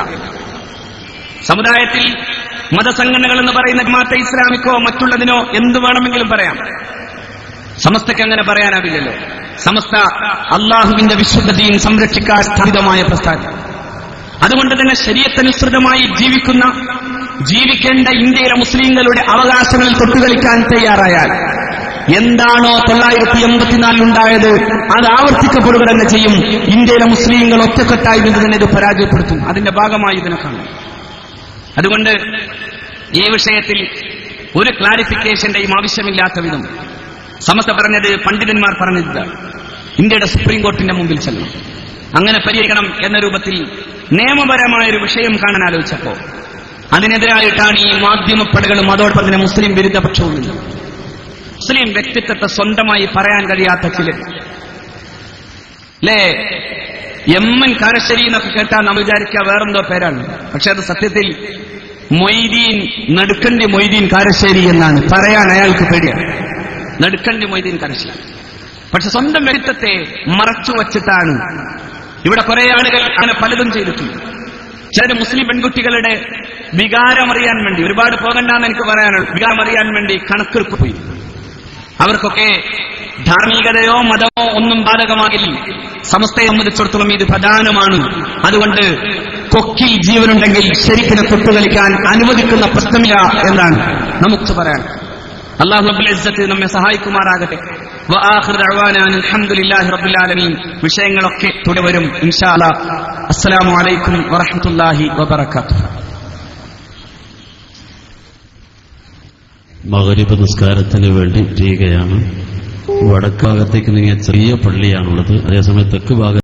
Speaker 1: സമുദായത്തിൽ മതസംഘടനകൾ എന്ന് പറയുന്ന ജമാഅത്തെ ഇസ്ലാമിക്കോ മറ്റുള്ളതിനോ എന്ത് വേണമെങ്കിലും പറയാം, സമസ്തയ്ക്ക് അങ്ങനെ പറയാനാവില്ലല്ലോ. സമസ്ത അള്ളാഹുവിന്റെ വിശുദ്ധ ദീൻ സംരക്ഷിക്കാൻ സ്ഥാപിതമായ പ്രസ്ഥാനം. അതുകൊണ്ട് തന്നെ ശരീഅത്തനുസൃതമായി ജീവിക്കേണ്ട ഇന്ത്യയിലെ മുസ്ലിങ്ങളുടെ അവകാശങ്ങളിൽ തൊട്ടുകളിക്കാൻ തയ്യാറായാൽ എന്താണോ 1984 ഉണ്ടായത് അത് ആവർത്തിക്കപ്പെടുക തന്നെ ചെയ്യും. ഇന്ത്യയിലെ മുസ്ലിങ്ങൾ ഒറ്റക്കെട്ടായി നിന്ന് തന്നെ ഇത് പരാജയപ്പെടുത്തും. അതിന്റെ ഭാഗമായി ഇതിനെ കാണും. അതുകൊണ്ട് ഈ വിഷയത്തിൽ ഒരു ക്ലാരിഫിക്കേഷന്റെയും ആവശ്യമില്ലാത്ത വിധം സമസ്ത പറഞ്ഞത്, പണ്ഡിതന്മാർ പറഞ്ഞത് ഇന്ത്യയുടെ സുപ്രീം കോർട്ടിന്റെ മുമ്പിൽ ചെല്ലണം, അങ്ങനെ പരിഹരിക്കണം എന്ന രൂപത്തിൽ നിയമപരമായൊരു വിഷയം കാണാൻ ആലോചിച്ചപ്പോ അതിനെതിരായിട്ടാണ് ഈ മാധ്യമപ്പടകളും അതോടൊപ്പം തന്നെ മുസ്ലിം വിരുദ്ധ പക്ഷവും. മുസ്ലിം വ്യക്തിത്വത്തെ സ്വന്തമായി പറയാൻ കഴിയാത്ത ചിലർ അല്ലേ, എമ്മൻ കാരശ്ശേരി എന്നൊക്കെ കേട്ടാൽ നമ്മൾ വിചാരിക്കുക വേറെന്തോ പേരാണ്. പക്ഷെ അത് സത്യത്തിൽ മൊയ്തീൻ, നടുക്കണ്ടി മൊയ്തീൻ കാരശ്ശേരി എന്നാണ് പറയാൻ അയാൾക്ക് പേടിയാണ്. നടുക്കണ്ടി മൊയ്തീൻ കാരശ്ശേരി. പക്ഷെ സ്വന്തം വ്യക്തിത്വത്തെ മറച്ചു വച്ചിട്ടാണ് ഇവിടെ കുറെ ആളുകൾ അങ്ങനെ പലതും ചെയ്തിട്ടുണ്ട്. ചിലർ മുസ്ലിം പെൺകുട്ടികളുടെ വികാരമറിയാൻ വേണ്ടി, ഒരുപാട് പോകണ്ടെന്ന് എനിക്ക് പറയാനുള്ളൂ, വികാരമറിയാൻ വേണ്ടി കണക്കെടുപ്പ് പോയി. അവർക്കൊക്കെ ധാർമ്മികതയോ മതമോ ഒന്നും ബാധകമാകില്ല. സമസ്തയെ സംബന്ധിച്ചിടത്തോളം ഇത് പ്രധാനമാണ്. അതുകൊണ്ട് കൊക്കിൽ ജീവനുണ്ടെങ്കിൽ ശരിക്കിനെ തൊട്ടുകളിക്കാൻ അനുവദിക്കുന്ന പ്രശ്നമില്ല എന്നാണ് നമുക്ക് പറയാൻ. അല്ലാഹു റബ്ബുൽ ഇസ്സത്ത് നമ്മെ സഹായിക്കുമാറാകട്ടെ. വആഖിറു ദഅവാനാ അൽഹംദുലില്ലാഹി റബ്ബിൽ ആലമീൻ. വിഷയങ്ങളൊക്കെ തുടരും ഇൻഷാ അല്ലാഹ്. അസ്സലാമു അലൈക്കും വറഹ്മത്തുള്ളാഹി വബറകാതുഹു.
Speaker 2: മഗ്‌രിബ് നിസ്കാരത്തിന് വേണ്ടി ചെയ്യുകയാണ്. വടക്കാകത്തേക്ക് നീങ്ങിയ ചെറിയ പള്ളിയാണുള്ളത്. അതേസമയം തെക്ക് ഭാഗത്ത്